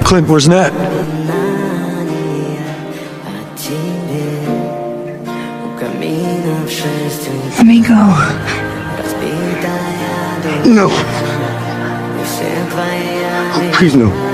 Clint, where's Nat? Let me go. No. Please, no.